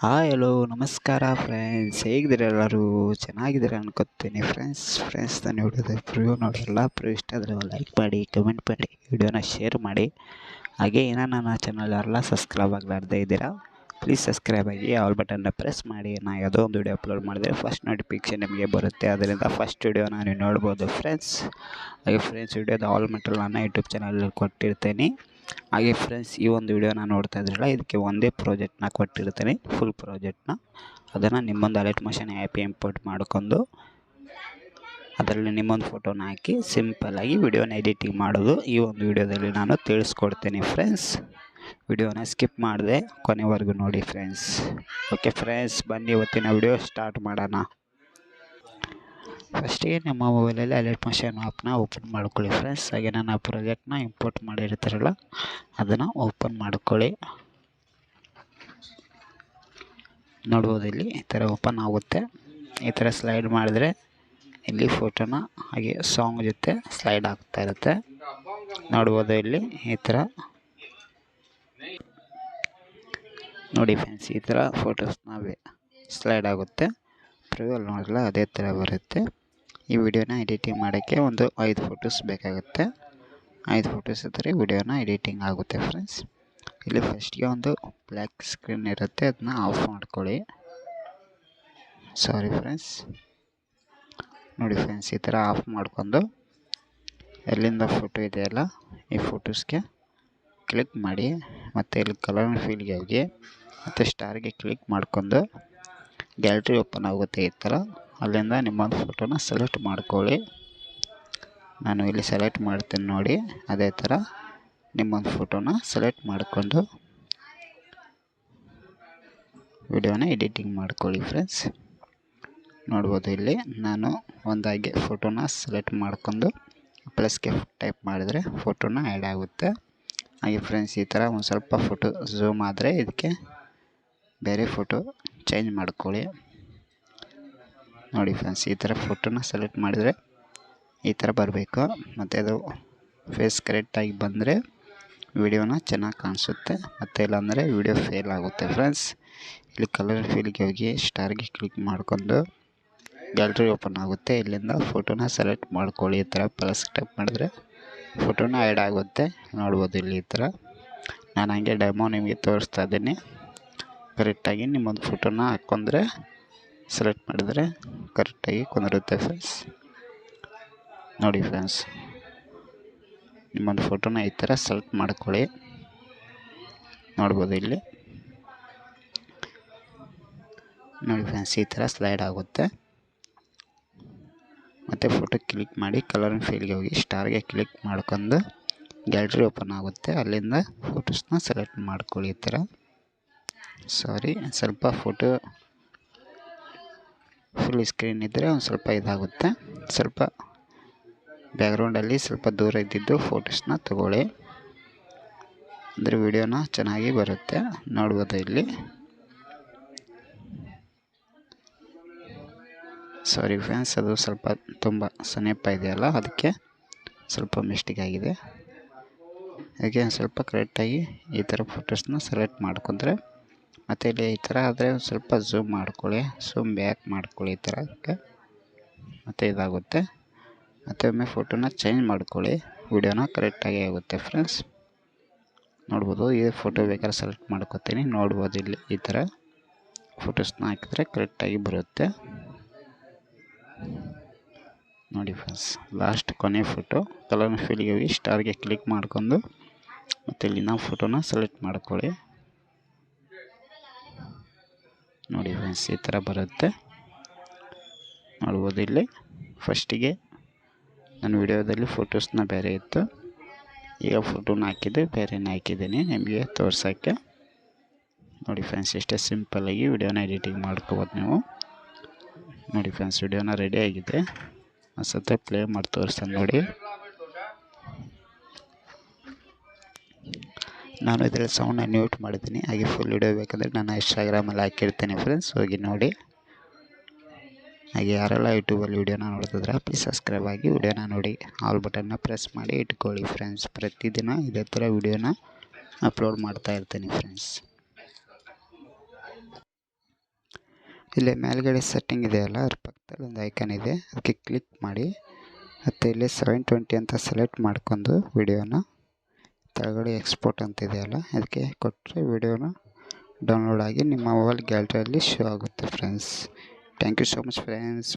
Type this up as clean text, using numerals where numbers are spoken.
Hi hello ನಮಸ್ಕಾರ friends, ಹೇಗಿದ್ದೀರ ಎಲ್ಲರೂ? ಚೆನ್ನಾಗಿದ್ದೀರ ಅನ್ಕೋತೀನಿ ಫ್ರೆಂಡ್ಸ್. ನಾನು ವಿಡಿಯೋದ ಪ್ರಿವ್ಯೂ ನೋಡಿರಲ್ಲ, ಪ್ರಿವ್ಯೂ ಇಷ್ಟ ಆದರೆ ಲೈಕ್ ಮಾಡಿ, ಕಮೆಂಟ್ ಮಾಡಿ, ವಿಡಿಯೋನ ಶೇರ್ ಮಾಡಿ. ಹಾಗೆ ಏನೋ ನನ್ನ ಚಾನಲ್ ಯಾರೆಲ್ಲ ಸಬ್ಸ್ಕ್ರೈಬ್ ಆಗಲಾರ್ದೇ ಇದ್ದೀರಾ, ಪ್ಲೀಸ್ ಸಬ್ಸ್ಕ್ರೈಬ್ ಆಗಿ ಆಲ್ ಬಟನ್ನ ಪ್ರೆಸ್ ಮಾಡಿ. ನಾನು ಯಾವುದೋ ಒಂದು ವಿಡಿಯೋ ಅಪ್ಲೋಡ್ ಮಾಡಿದರೆ ಫಸ್ಟ್ ನೋಟಿಫಿಕೇಷನ್ ನಿಮಗೆ ಬರುತ್ತೆ. ಅದರಿಂದ ಫಸ್ಟ್ ವಿಡಿಯೋನ ನೀವು ನೋಡ್ಬೋದು ಫ್ರೆಂಡ್ಸ್. ಹಾಗೆ ಫ್ರೆಂಡ್ಸ್, ವಿಡಿಯೋದ ಆಲ್ ಮೆಟೀರಿಯಲ್ ನಾನು ಯೂಟ್ಯೂಬ್ ಚಾನಲಲ್ಲಿ ಕೊಟ್ಟಿರ್ತೀನಿ. ಹಾಗೆ ಫ್ರೆಂಡ್ಸ್, ಈ ಒಂದು ವಿಡಿಯೋನ ನೋಡ್ತಾ ಇದ್ರಲ್ಲ, ಇದಕ್ಕೆ ಒಂದೇ ಪ್ರಾಜೆಕ್ಟ್ನ ಕೊಟ್ಟಿರ್ತೀನಿ, ಫುಲ್ ಪ್ರಾಜೆಕ್ಟ್ನ. ಅದನ್ನು ನಿಮ್ಮೊಂದು ಅಲೈಟ್ ಮೋಷನ್ ಆ್ಯಪ್ ಇಂಪೋರ್ಟ್ ಮಾಡ್ಕೊಂಡು ಅದರಲ್ಲಿ ನಿಮ್ಮೊಂದು ಫೋಟೋನ ಹಾಕಿ ಸಿಂಪಲ್ಲಾಗಿ ವಿಡಿಯೋನ ಎಡಿಟಿಂಗ್ ಮಾಡೋದು ಈ ಒಂದು ವಿಡಿಯೋದಲ್ಲಿ ನಾನು ತಿಳಿಸ್ಕೊಡ್ತೀನಿ ಫ್ರೆಂಡ್ಸ್. ವಿಡಿಯೋನ ಸ್ಕಿಪ್ ಮಾಡಿದೆ ಕೊನೆವರೆಗೂ ನೋಡಿ ಫ್ರೆಂಡ್ಸ್. ಓಕೆ ಫ್ರೆಂಡ್ಸ್, ಬನ್ನಿ ಇವತ್ತಿನ ವಿಡಿಯೋ ಸ್ಟಾರ್ಟ್ ಮಾಡೋಣ. ಫಸ್ಟಿಗೆ ನಿಮ್ಮ ಮೊಬೈಲಲ್ಲಿ ಅಲೈಟ್ ಮೋಷನ್ ಆ್ಯಪ್ನ ಓಪನ್ ಮಾಡ್ಕೊಳ್ಳಿ ಫ್ರೆಂಡ್ಸ್. ಹಾಗೆ ನಾನು ಆ ಪ್ರಾಜೆಕ್ಟ್ನ ಇಂಪೋರ್ಟ್ ಮಾಡಿರ್ತಾರಲ್ಲ ಅದನ್ನು ಓಪನ್ ಮಾಡ್ಕೊಳ್ಳಿ. ನೋಡ್ಬೋದು, ಇಲ್ಲಿ ಈ ಥರ ಓಪನ್ ಆಗುತ್ತೆ. ಈ ಥರ ಸ್ಲೈಡ್ ಮಾಡಿದ್ರೆ ಇಲ್ಲಿ ಫೋಟೋನ ಹಾಗೆ ಸಾಂಗ್ ಜೊತೆ ಸ್ಲೈಡ್ ಆಗ್ತಾ ಇರುತ್ತೆ. ನೋಡ್ಬೋದು, ಇಲ್ಲಿ ಈ ಥರ ನೋಡಿ ಫ್ರೆಂಡ್ಸ್, ಈ ಥರ ಫೋಟೋಸ್ನ ಸ್ಲೈಡ್ ಆಗುತ್ತೆ. ಪ್ರಿವ್ಯೂಲ್ ನೋಡಲ್ಲ, ಅದೇ ಥರ ಬರುತ್ತೆ. ಈ ವಿಡಿಯೋನ ಎಡಿಟಿಂಗ್ ಮಾಡೋಕ್ಕೆ ಒಂದು 5 ಫೋಟೋಸ್ ಬೇಕಾಗುತ್ತೆ. 5 ಫೋಟೋಸ್ ಇದ್ದರೆ ವಿಡಿಯೋನ ಎಡಿಟಿಂಗ್ ಆಗುತ್ತೆ ಫ್ರೆಂಡ್ಸ್. ಇಲ್ಲಿ ಫಸ್ಟ್ಗೆ ಒಂದು ಬ್ಲ್ಯಾಕ್ ಸ್ಕ್ರೀನ್ ಇರುತ್ತೆ, ಅದನ್ನ ಆಫ್ ಮಾಡ್ಕೊಳ್ಳಿ. Sorry friends. ನೋಡಿ ಫ್ರೆಂಡ್ಸ್, ಈ ಥರ ಆಫ್ ಮಾಡ್ಕೊಂಡು ಎಲ್ಲಿಂದ ಫೋಟೋ ಇದೆಯಲ್ಲ ಈ ಫೋಟೋಸ್ಗೆ ಕ್ಲಿಕ್ ಮಾಡಿ, ಮತ್ತು ಇಲ್ಲಿ ಕಲರ್ ಫೀಲ್ಗೆ ಹೋಗಿ ಮತ್ತು ಸ್ಟಾರ್ಗೆ ಕ್ಲಿಕ್ ಮಾಡ್ಕೊಂಡು ಗ್ಯಾಲರಿ ಓಪನ್ ಆಗುತ್ತೆ. ಈ ಥರ ಅಲ್ಲಿಂದ ನಿಮ್ಮೊಂದು ಫೋಟೋನ ಸೆಲೆಕ್ಟ್ ಮಾಡ್ಕೊಳ್ಳಿ. ನಾನು ಇಲ್ಲಿ ಸೆಲೆಕ್ಟ್ ಮಾಡ್ತೀನಿ ನೋಡಿ. ಅದೇ ಥರ ನಿಮ್ಮೊಂದು ಫೋಟೋನ ಸೆಲೆಕ್ಟ್ ಮಾಡಿಕೊಂಡು ವಿಡಿಯೋನ ಎಡಿಟಿಂಗ್ ಮಾಡ್ಕೊಳ್ಳಿ ಫ್ರೆಂಡ್ಸ್. ನೋಡ್ಬೋದು, ಇಲ್ಲಿ ನಾನು ಒಂದಾಗಿ ಫೋಟೋನ ಸೆಲೆಕ್ಟ್ ಮಾಡ್ಕೊಂಡು ಪ್ಲಸ್ಗೆ ಟೈಪ್ ಮಾಡಿದರೆ ಫೋಟೋನ ಆ್ಯಡ್ ಆಗುತ್ತೆ. ಹಾಗೆ ಫ್ರೆಂಡ್ಸ್, ಈ ಥರ ಒಂದು ಸ್ವಲ್ಪ ಫೋಟೋ ಝೂಮ್ ಆದರೆ ಇದಕ್ಕೆ ಬೇರೆ ಫೋಟೋ ಚೇಂಜ್ ಮಾಡ್ಕೊಳ್ಳಿ. ನೋಡಿ ಫ್ರೆಂಡ್ಸ್, ಈ ಥರ ಫೋಟೋನ ಸೆಲೆಕ್ಟ್ ಮಾಡಿದರೆ ಈ ಥರ ಬರಬೇಕು. ಮತ್ತು ಅದು ಫೇಸ್ ಕರೆಕ್ಟಾಗಿ ಬಂದರೆ ವಿಡಿಯೋನ ಚೆನ್ನಾಗಿ ಕಾಣಿಸುತ್ತೆ, ಮತ್ತು ಇಲ್ಲಾಂದರೆ ವಿಡಿಯೋ ಫೇಲ್ ಆಗುತ್ತೆ ಫ್ರೆಂಡ್ಸ್. ಇಲ್ಲಿ ಕಲರ್ ಫೀಲ್ಗೆ ಹೋಗಿ ಸ್ಟಾರ್ಗೆ ಕ್ಲಿಕ್ ಮಾಡ್ಕೊಂಡು ಗ್ಯಾಲರಿ ಓಪನ್ ಆಗುತ್ತೆ. ಇಲ್ಲಿಂದ ಫೋಟೋನ ಸೆಲೆಕ್ಟ್ ಮಾಡ್ಕೊಳ್ಳಿ. ಈ ಥರ ಪ್ಲಸ್ ಟೈಪ್ ಮಾಡಿದ್ರೆ ಫೋಟೋನ ಆ್ಯಡ್ ಆಗುತ್ತೆ. ನೋಡ್ಬೋದು, ಇಲ್ಲಿ ಈ ಥರ ನಾನು ಹಂಗೆ ಡೆಮೋ ನಿಮಗೆ ತೋರಿಸ್ತಾ ಇದ್ದೀನಿ. ಕರೆಕ್ಟಾಗಿ ನಿಮ್ಮೊಂದು ಫೋಟೋನ ಹಾಕ್ಕೊಂಡ್ರೆ ಸೆಲೆಕ್ಟ್ ಮಾಡಿದರೆ ಕರೆಕ್ಟಾಗಿ ಕುಂದಿರುತ್ತೆ ಫ್ರೆಂಡ್ಸ್. ನೋಡಿ ಫ್ರೆಂಡ್ಸ್, ನಿಮ್ಮೊಂದು ಫೋಟೋನ ಈ ಥರ ಸೆಲೆಕ್ಟ್ ಮಾಡ್ಕೊಳ್ಳಿ. ನೋಡ್ಬೋದು, ಇಲ್ಲಿ ನೋಡಿ ಫ್ರೆಂಡ್ಸ್, ಈ ಥರ ಸ್ಲೈಡ್ ಆಗುತ್ತೆ. ಮತ್ತು ಫೋಟೋ ಕ್ಲಿಕ್ ಮಾಡಿ ಕಲರ್ ಫೀಲ್ಗೆ ಹೋಗಿ ಸ್ಟಾರ್ಗೆ ಕ್ಲಿಕ್ ಮಾಡ್ಕೊಂಡು ಗ್ಯಾಲರಿ ಓಪನ್ ಆಗುತ್ತೆ. ಅಲ್ಲಿಂದ ಫೋಟೋಸ್ನ ಸೆಲೆಕ್ಟ್ ಮಾಡ್ಕೊಳ್ಳಿ. ಈ ಥರ ಸಾರಿ, ಸ್ವಲ್ಪ ಫೋಟೋ ಫುಲ್ ಸ್ಕ್ರೀನ್ ಇದ್ದರೆ ಒಂದು ಸ್ವಲ್ಪ ಇದಾಗುತ್ತೆ. ಸ್ವಲ್ಪ ಬ್ಯಾಕ್ಗ್ರೌಂಡಲ್ಲಿ ಸ್ವಲ್ಪ ದೂರ ಇದ್ದಿದ್ದು ಫೋಟೋಸ್ನ ತಗೊಳ್ಳಿ, ಅಂದರೆ ವಿಡಿಯೋನ ಚೆನ್ನಾಗಿ ಬರುತ್ತೆ. ನೋಡ್ಬೋದು, ಇಲ್ಲಿ ಸಾರಿ ಫ್ರೆಂಡ್ಸ್, ಅದು ಸ್ವಲ್ಪ ತುಂಬ ಸಮೀಪ ಇದೆಯಲ್ಲ, ಅದಕ್ಕೆ ಸ್ವಲ್ಪ ಮಿಸ್ಟೇಕ್ ಆಗಿದೆ. ಹಾಗೆ ಸ್ವಲ್ಪ ಕರೆಕ್ಟಾಗಿ ಈ ಥರ ಫೋಟೋಸ್ನ ಸೆಲೆಕ್ಟ್ ಮಾಡ್ಕೊಂಡ್ರೆ, ಮತ್ತು ಇಲ್ಲಿ ಈ ಥರ ಆದರೆ ಸ್ವಲ್ಪ ಝೂಮ್ ಮಾಡ್ಕೊಳ್ಳಿ, ಝೂಮ್ ಬ್ಯಾಕ್ ಮಾಡ್ಕೊಳ್ಳಿ. ಈ ಥರ ಮತ್ತು ಇದಾಗುತ್ತೆ. ಮತ್ತು ಒಮ್ಮೆ ಫೋಟೋನ ಚೇಂಜ್ ಮಾಡ್ಕೊಳ್ಳಿ, ವಿಡಿಯೋನ ಕರೆಕ್ಟಾಗಿ ಆಗುತ್ತೆ ಫ್ರೆಂಡ್ಸ್. ನೋಡ್ಬೋದು, ಈ ಫೋಟೋ ಬೇಕಾದ್ರೆ ಸೆಲೆಕ್ಟ್ ಮಾಡ್ಕೊತೀನಿ. ನೋಡ್ಬೋದು, ಇಲ್ಲಿ ಈ ಥರ ಫೋಟೋಸ್ನ ಹಾಕಿದ್ರೆ ಕರೆಕ್ಟಾಗಿ ಬರುತ್ತೆ. ನೋಡಿ ಫ್ರೆಂಡ್ಸ್, ಲಾಸ್ಟ್ ಕೊನೆ ಫೋಟೋ ಕಲರ್ ಫೀಲ್ಗೆ ಹೋಗಿ ಸ್ಟಾರ್ಗೆ ಕ್ಲಿಕ್ ಮಾಡ್ಕೊಂಡು ಮತ್ತು ಇಲ್ಲಿ ನಾವು ಫೋಟೋನ ಸೆಲೆಕ್ಟ್ ಮಾಡ್ಕೊಳ್ಳಿ. ನೋಡಿ ಫ್ರೆಂಡ್ಸ್, ಈ ಥರ ಬರುತ್ತೆ. ನೋಡ್ಬೋದು, ಇಲ್ಲಿ ಫಸ್ಟಿಗೆ ನನ್ನ ವಿಡಿಯೋದಲ್ಲಿ ಫೋಟೋಸ್ನ ಬೇರೆ ಇತ್ತು, ಈಗ ಫೋಟೋನ ಹಾಕಿದ್ದೆ ಬೇರೆನೇ ಹಾಕಿದ್ದೀನಿ ನಿಮಗೆ ತೋರ್ಸೋಕ್ಕೆ. ನೋಡಿ ಫ್ರೆಂಡ್ಸ್, ಇಷ್ಟೇ ಸಿಂಪಲ್ಲಾಗಿ ವಿಡಿಯೋನ ಎಡಿಟಿಂಗ್ ಮಾಡ್ಕೋಬೋದು ನೀವು. ನೋಡಿ ಫ್ರೆಂಡ್ಸ್, ವಿಡಿಯೋನ ರೆಡಿ ಆಗಿದೆ. ಅನ್ಸುತ್ತೆ ಪ್ಲೇ ಮಾಡಿ ತೋರಿಸ್ತಾನೆ ನೋಡಿ. ನಾನು ಇದರಲ್ಲಿ ಸೌಂಡ್ನ ಮ್ಯೂಟ್ ಮಾಡಿದ್ದೀನಿ. ಹಾಗೆ ಫುಲ್ ವಿಡಿಯೋ ಬೇಕಂದರೆ ನಾನು ಇನ್ಸ್ಟಾಗ್ರಾಮಲ್ಲಿ ಹಾಕಿರ್ತೀನಿ ಫ್ರೆಂಡ್ಸ್, ಹೋಗಿ ನೋಡಿ. ಹಾಗೆ ಯಾರೆಲ್ಲ ಯೂಟ್ಯೂಬಲ್ಲಿ ವಿಡಿಯೋನ ನೋಡ್ತಿದ್ರೆ ಪ್ಲೀಸ್ ಸಬ್ಸ್ಕ್ರೈಬ್ ಆಗಿ ವಿಡಿಯೋನ ನೋಡಿ, ಆಲ್ ಬಟನ್ನ ಪ್ರೆಸ್ ಮಾಡಿ ಇಟ್ಕೊಳ್ಳಿ ಫ್ರೆಂಡ್ಸ್. ಪ್ರತಿದಿನ ಇದೇ ಥರ ವಿಡಿಯೋನ ಅಪ್ಲೋಡ್ ಮಾಡ್ತಾ ಇರ್ತೀನಿ ಫ್ರೆಂಡ್ಸ್. ಇಲ್ಲಿ ಮೇಲ್ಗಡೆ ಸೆಟ್ಟಿಂಗ್ ಇದೆಯಲ್ಲ, ಅದ್ರ ಪಕ್ಕದಲ್ಲಿ ಒಂದು ಐಕನ್ ಇದೆ, ಅದಕ್ಕೆ ಕ್ಲಿಕ್ ಮಾಡಿ. ಮತ್ತು ಇಲ್ಲಿ 720 ಅಂತ ಸೆಲೆಕ್ಟ್ ಮಾಡ್ಕೊಂಡು ವಿಡಿಯೋನ ಕೆಳಗಡೆ ಎಕ್ಸ್ಪೋರ್ಟ್ ಅಂತ ಇದೆಯಲ್ಲ, ಅದಕ್ಕೆ ಕೊಟ್ಟರೆ ವಿಡಿಯೋನ ಡೌನ್ಲೋಡ್ ಆಗಿ ನಿಮ್ಮ ಮೊಬೈಲ್ ಗ್ಯಾಲರಿಯಲ್ಲಿ ಶೋ ಆಗುತ್ತೆ friends. Thank you so much friends.